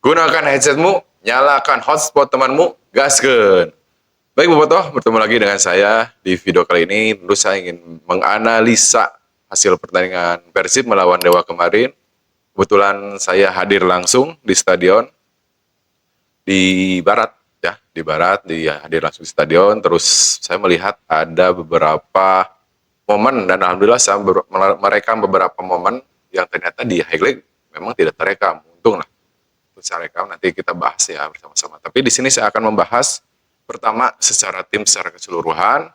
Gunakan headsetmu, nyalakan hotspot temanmu, gaskeun. Baik Bobotoh, bertemu lagi dengan saya di video kali ini. Tentu saya ingin menganalisa hasil pertandingan Persib melawan Dewa kemarin. Kebetulan saya hadir langsung di stadion di Barat ya, di hadir langsung di stadion. Terus saya melihat ada beberapa momen dan alhamdulillah saya merekam beberapa momen yang ternyata di highlight memang tidak terekam. Untung lah saya rekam, nanti kita bahas ya bersama-sama. Tapi di sini saya akan membahas pertama secara tim secara keseluruhan,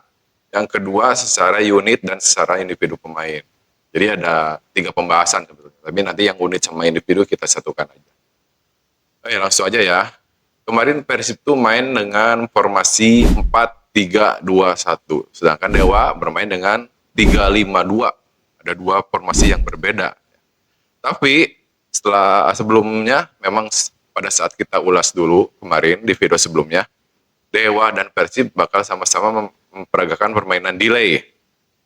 yang kedua secara unit dan secara individu pemain. Jadi ada 3 pembahasan sebetulnya. Tapi nanti yang unit sama individu kita satukan aja. Langsung aja ya. Kemarin Persib tuh main dengan formasi 4-3-2-1. Sedangkan Dewa bermain dengan 3-5-2. Ada 2 formasi yang berbeda. Tapi sebelumnya memang pada saat kita ulas dulu kemarin di video sebelumnya, Dewa dan Persib bakal sama-sama memperagakan permainan delay.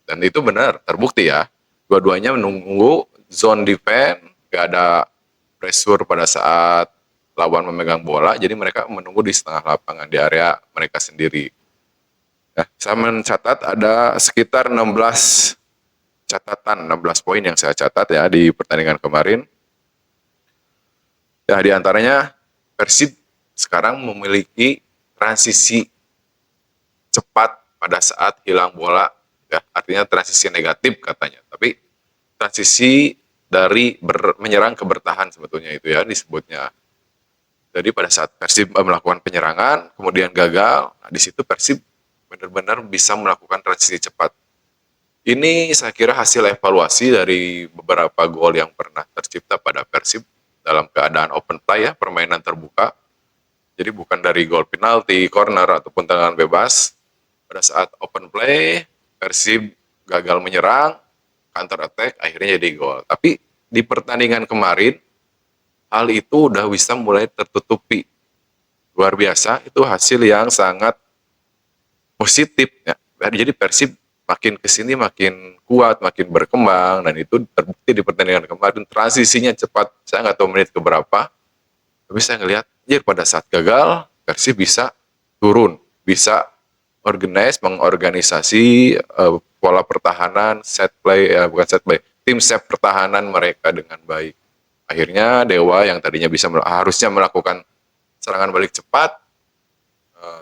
Dan itu benar, terbukti ya. Dua-duanya menunggu zone defense, gak ada pressure pada saat lawan memegang bola, jadi mereka menunggu di setengah lapangan, di area mereka sendiri. Nah, saya mencatat ada sekitar 16 catatan, 16 poin yang saya catat ya di pertandingan kemarin. Ya, di antaranya Persib sekarang memiliki transisi cepat pada saat hilang bola, ya, artinya transisi negatif katanya. Tapi transisi dari menyerang ke bertahan sebetulnya itu ya disebutnya. Jadi pada saat Persib melakukan penyerangan, kemudian gagal, nah di situ Persib benar-benar bisa melakukan transisi cepat. Ini saya kira hasil evaluasi dari beberapa gol yang pernah tercipta pada Persib dalam keadaan open play ya, permainan terbuka. Jadi bukan dari gol penalti, corner ataupun tendangan bebas. Pada saat open play, Persib gagal menyerang, counter attack, akhirnya jadi gol. Tapi di pertandingan kemarin, hal itu udah bisa mulai tertutupi. Luar biasa, itu hasil yang sangat positif ya. Jadi Persib makin kesini makin kuat, makin berkembang, dan itu terbukti di pertandingan kemarin. Transisinya cepat, saya nggak tahu menit keberapa, tapi saya ngelihat pada saat gagal, Persib bisa turun, bisa mengorganisasi pola pertahanan, set play, bukan set play, tim set pertahanan mereka dengan baik. Akhirnya Dewa yang tadinya harusnya melakukan serangan balik cepat,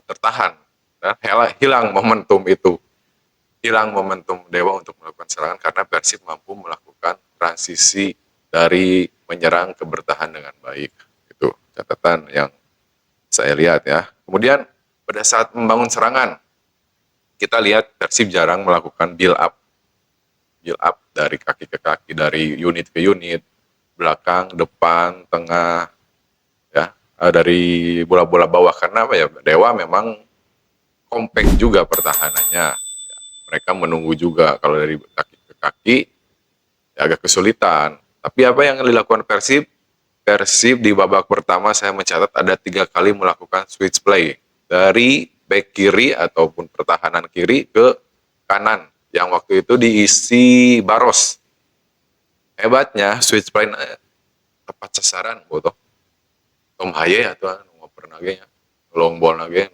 tertahan, dan hilang momentum itu. Hilang momentum Dewa untuk melakukan serangan karena Persib mampu melakukan transisi dari menyerang ke bertahan dengan baik. Itu catatan yang saya lihat ya. Kemudian pada saat membangun serangan, kita lihat Persib jarang melakukan build up dari kaki ke kaki, dari unit ke unit, belakang, depan, tengah, ya, dari bola-bola bawah, karena apa ya, Dewa memang compact juga pertahanannya. Ya, mereka menunggu juga, kalau dari kaki ke kaki ya agak kesulitan. Tapi apa yang dilakukan Persib? Persib di babak pertama saya mencatat ada 3 kali melakukan switch play dari back kiri ataupun pertahanan kiri ke kanan, yang waktu itu diisi Baros. Hebatnya switch play tepat sasaran, botoh. Tom Haye atau ngoper nage nya, long ball nage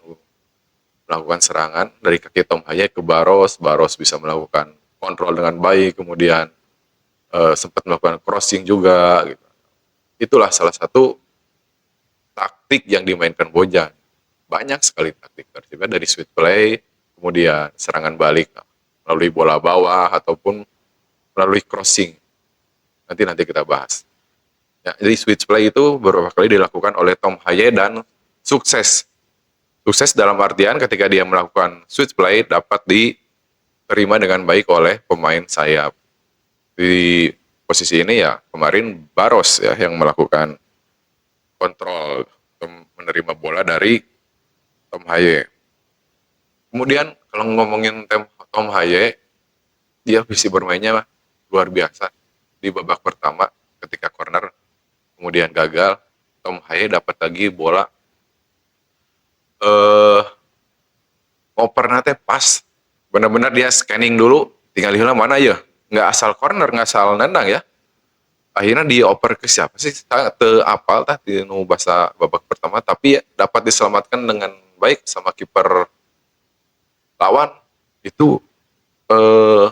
melakukan serangan dari kaki Tom Haye ke Baros. Baros bisa melakukan kontrol dengan baik, kemudian sempat melakukan crossing juga gitu. Itulah salah satu taktik yang dimainkan Bojan. Banyak sekali taktik Persib dari switch play, kemudian serangan balik melalui bola bawah ataupun melalui crossing. Nanti kita bahas. Ya, jadi switch play itu beberapa kali dilakukan oleh Tom Haye dan sukses. Sukses dalam artian ketika dia melakukan switch play dapat diterima dengan baik oleh pemain sayap. Di posisi ini ya kemarin Baros ya yang melakukan kontrol menerima bola dari Tom Haye. Kemudian kalau ngomongin Tom Haye, dia visi bermainnya luar biasa. Di babak pertama ketika corner kemudian gagal, Tom Haye dapat lagi bola oper nate pas, benar-benar dia scanning dulu, tinggal hilang mana ya, nggak asal corner, nggak asal nendang ya, akhirnya dioper ke siapa sih, saya teu apal tah di nu bahasa babak pertama, tapi dapat diselamatkan dengan baik sama kiper lawan. Itu eh,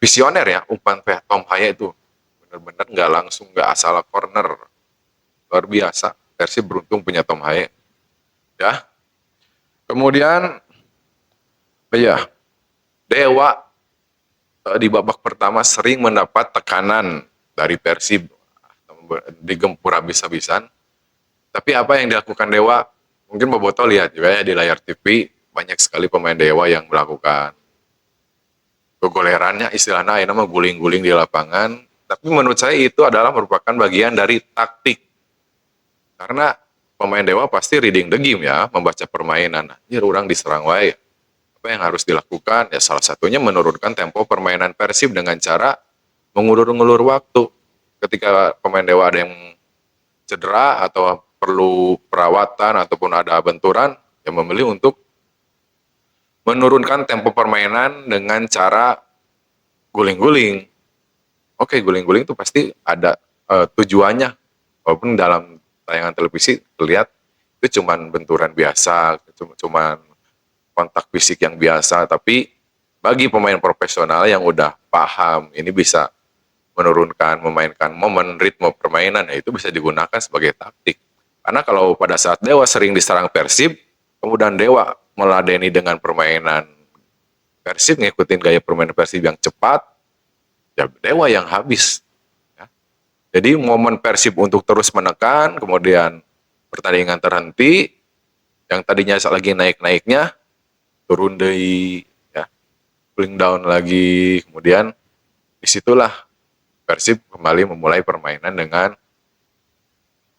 visioner ya umpan Tom Haya itu, benar-benar nggak langsung, nggak asal corner, luar biasa. Persib beruntung punya Tom Haya ya. Kemudian ya, Dewa di babak pertama sering mendapat tekanan dari Persib, digempur habis-habisan. Tapi apa yang dilakukan Dewa, mungkin Boboto lihat juga ya di layar TV, banyak sekali pemain Dewa yang melakukan kegolerannya, istilahnya ini mah guling-guling di lapangan. Tapi menurut saya itu adalah merupakan bagian dari taktik. Karena pemain Dewa pasti reading the game ya, membaca permainan. Anjir, orang diserang wae. Apa yang harus dilakukan? Ya salah satunya menurunkan tempo permainan Persib dengan cara mengulur-ngulur waktu. Ketika pemain Dewa ada yang cedera atau perlu perawatan ataupun ada benturan, yang memilih untuk menurunkan tempo permainan dengan cara guling-guling. Oke, guling-guling itu pasti ada tujuannya. Walaupun dalam tayangan televisi terlihat itu cuman benturan biasa, cuman kontak fisik yang biasa, tapi bagi pemain profesional yang udah paham ini bisa menurunkan, memainkan momen ritme permainan, ya itu bisa digunakan sebagai taktik. Karena kalau pada saat Dewa sering diserang Persib, kemudian Dewa meladeni dengan permainan Persib, ngikutin gaya permainan Persib yang cepat, ya Dewa yang habis. Ya. Jadi momen Persib untuk terus menekan, kemudian pertandingan terhenti, yang tadinya lagi naik-naiknya, turun dari, ya, cooling down lagi, kemudian disitulah Persib kembali memulai permainan dengan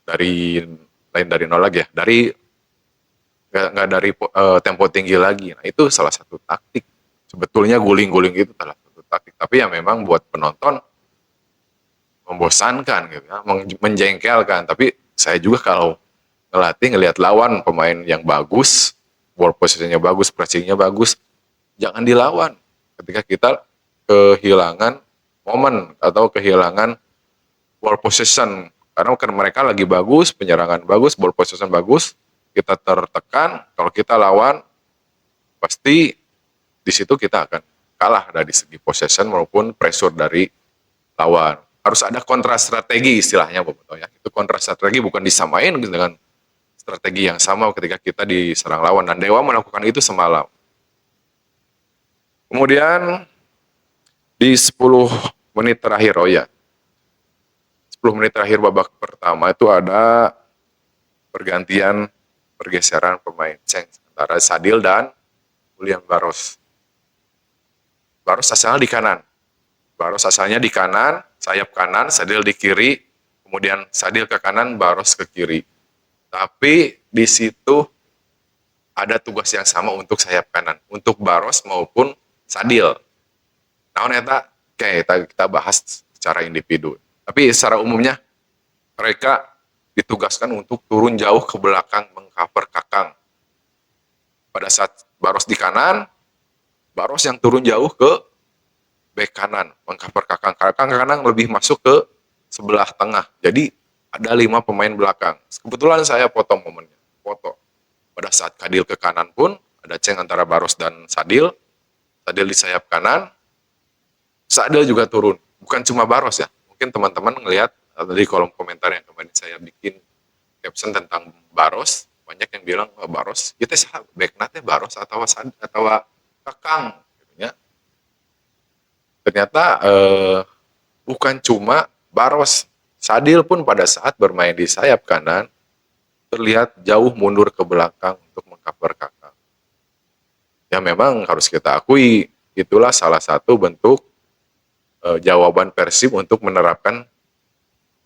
dari lain dari nol lagi ya, dari nggak dari tempo tinggi lagi. Nah itu salah satu taktik. Sebetulnya guling-guling itu salah satu taktik, tapi ya memang buat penonton membosankan gitu ya, menjengkelkan. Tapi saya juga kalau ngelatih ngelihat lawan pemain yang bagus, ball positionnya bagus, pressingnya bagus, jangan dilawan. Ketika kita kehilangan momen atau kehilangan ball possession, karena kan mereka lagi bagus, penyerangan bagus, ball possession bagus, kita tertekan, kalau kita lawan pasti di situ kita akan kalah dari segi possession maupun pressure dari lawan. Harus ada kontra strategi istilahnya, Boboto ya. Itu kontra strategi, bukan disamain dengan strategi yang sama ketika kita diserang lawan, dan Dewa melakukan itu semalam. Kemudian di 10 menit terakhir, oh ya, 10 menit terakhir babak pertama itu ada pergantian, pergeseran pemain change antara Sadil dan William Barros. Barros asalnya di kanan. Barros asalnya di kanan, sayap kanan, Sadil di kiri, kemudian Sadil ke kanan, Barros ke kiri. Tapi di situ ada tugas yang sama untuk sayap kanan, untuk Barros maupun Sadil. Nah, ternyata kayak kita bahas secara individu. Tapi secara umumnya mereka ditugaskan untuk turun jauh ke belakang mengcover Kakang. Pada saat Barros di kanan, Barros yang turun jauh ke back kanan mengcover Kakang. Kakang kanan lebih masuk ke sebelah tengah. Jadi ada 5 pemain belakang. Kebetulan saya foto momennya. Foto. Pada saat Kadil ke kanan pun ada ceng antara Barros dan Sadil. Sadil di sayap kanan. Sadil juga turun. Bukan cuma Barros ya. Mungkin teman-teman ngelihat di kolom komentar yang kemarin saya bikin caption tentang Barros, banyak yang bilang Barros, kita back nate Barros atau Kakang, gitu ya. Ternyata bukan cuma Barros, Sadil pun pada saat bermain di sayap kanan terlihat jauh mundur ke belakang untuk mengcover Kakang. Ya memang harus kita akui itulah salah satu bentuk jawaban Persib untuk menerapkan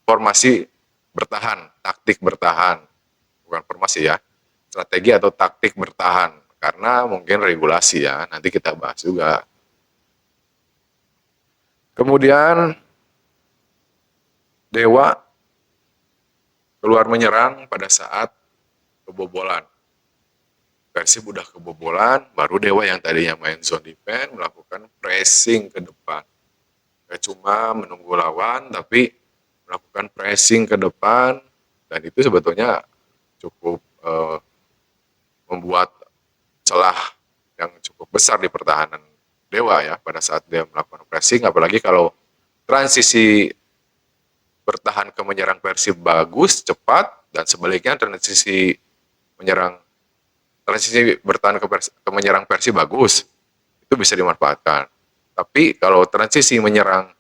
formasi bertahan, taktik bertahan, bukan formasi ya, strategi atau taktik bertahan, karena mungkin regulasi ya, nanti kita bahas juga. Kemudian Dewa keluar menyerang pada saat kebobolan. Persib udah kebobolan, baru Dewa yang tadinya main zone defense melakukan pressing ke depan. Gak cuma menunggu lawan, tapi melakukan pressing ke depan, dan itu sebetulnya cukup membuat celah yang cukup besar di pertahanan Dewa ya pada saat dia melakukan pressing, apalagi kalau transisi bertahan ke menyerang Persib bagus, cepat, dan sebaliknya transisi bertahan ke menyerang Persib bagus, itu bisa dimanfaatkan. Tapi kalau transisi menyerang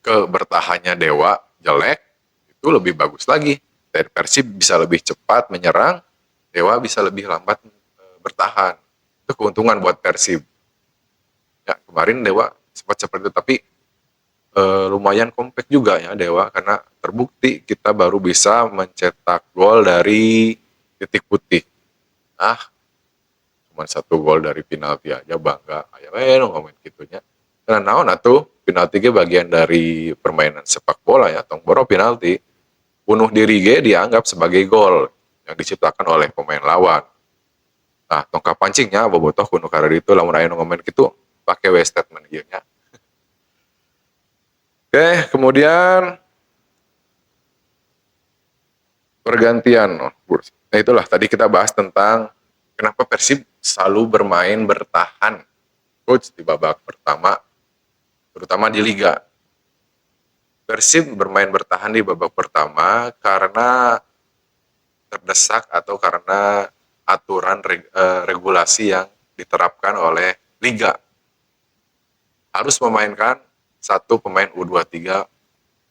ke bertahannya Dewa jelek, itu lebih bagus lagi. Dan Persib bisa lebih cepat menyerang, Dewa bisa lebih lambat bertahan. Itu keuntungan buat Persib. Ya, kemarin Dewa sempat seperti itu, tapi lumayan kompak juga ya Dewa, karena terbukti kita baru bisa mencetak gol dari titik putih. Cuma 1 gol dari penalti aja bangga. Ayo ngomongin gitunya. Karena naon atuh, penalti ge bagian dari permainan sepak bola ya, tong boro penalti. Bunuh diri ge dianggap sebagai gol yang diciptakan oleh pemain lawan. Nah, tong kapancingnya bobotoh kudu karena itu lamun aya nu ngomen kitu, pake we statement ieu nya. Oke, kemudian pergantian. Nah itulah tadi kita bahas tentang kenapa Persib selalu bermain bertahan coach di babak pertama, terutama di Liga. Persib bermain bertahan di babak pertama karena terdesak atau karena aturan regulasi yang diterapkan oleh Liga. Harus memainkan satu pemain U23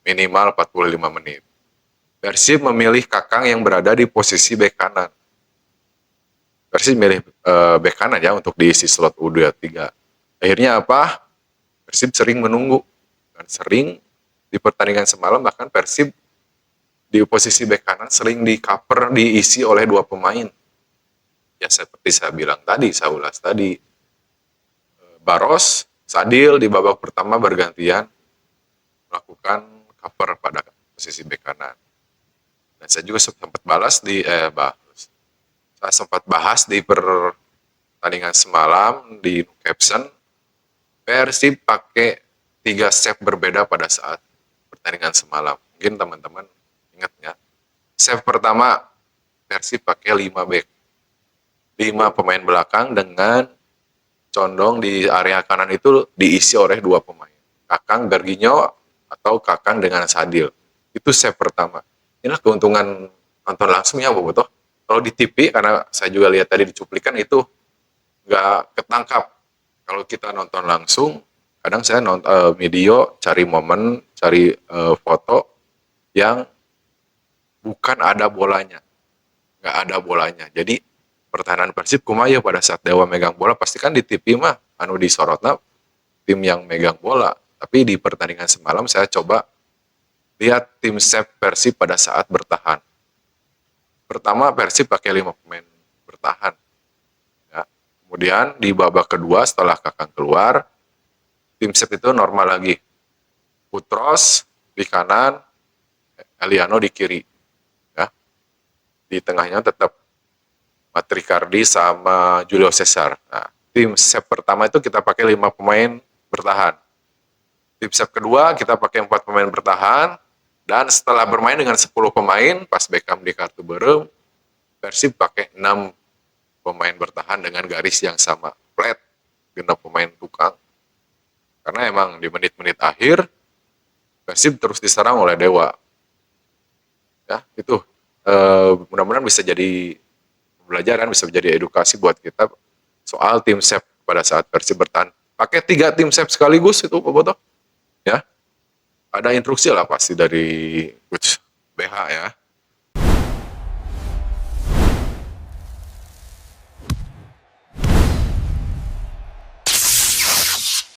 minimal 45 menit. Persib memilih Kakang yang berada di posisi bek kanan. Persib memilih bek kanan ya untuk diisi slot U23. Akhirnya apa? Persib sering menunggu. Dan sering di pertandingan semalam bahkan Persib di posisi bek kanan sering diisi oleh 2 pemain. Ya seperti saya bilang tadi, saya ulas tadi. Baros, Sadil di babak pertama bergantian melakukan cover pada posisi bek kanan. Dan saya juga sempat bahas di pertandingan semalam di caption, Persib pakai 3 save berbeda pada saat pertandingan semalam. Mungkin teman-teman ingat ya. Save pertama Persib pakai 5 back. 5 pemain belakang dengan condong di area kanan itu diisi oleh 2 pemain. Kakang Garginho atau Kakang dengan Sadil. Itu save pertama. Inilah keuntungan nonton langsung ya bobotoh. Kalau di TV, karena saya juga lihat tadi di cuplikan itu nggak ketangkap. Kalau kita nonton langsung, kadang saya nonton video, cari momen, cari foto yang bukan ada bolanya. Nggak ada bolanya. Jadi pertahanan Persib kumaha pada saat Dewa megang bola, pasti kan di TV mah anu disorotna tim yang megang bola. Tapi di pertandingan semalam saya coba lihat tim save Persib pada saat bertahan. Pertama Persib pakai 5 pemain bertahan. Ya. Kemudian di babak kedua setelah Kakang keluar, tim save itu normal lagi. Putros di kanan, Eliano di kiri. Ya. Di tengahnya tetap Matrikardi sama Julio Cesar. Nah, tim save pertama itu kita pakai 5 pemain bertahan. Tim save kedua kita pakai 4 pemain bertahan. Dan setelah bermain dengan 10 pemain, pas Beckham di kartu berem, Persib pakai 6 pemain bertahan dengan garis yang sama, flat, 6 pemain tukang. Karena emang di menit-menit akhir, Persib terus diserang oleh Dewa. Ya, itu mudah-mudahan bisa jadi pembelajaran, bisa menjadi edukasi buat kita soal tim save pada saat Persib bertahan. Pakai 3 tim save sekaligus itu, bobotoh. Ya, ada instruksi lah pasti dari coach BH ya.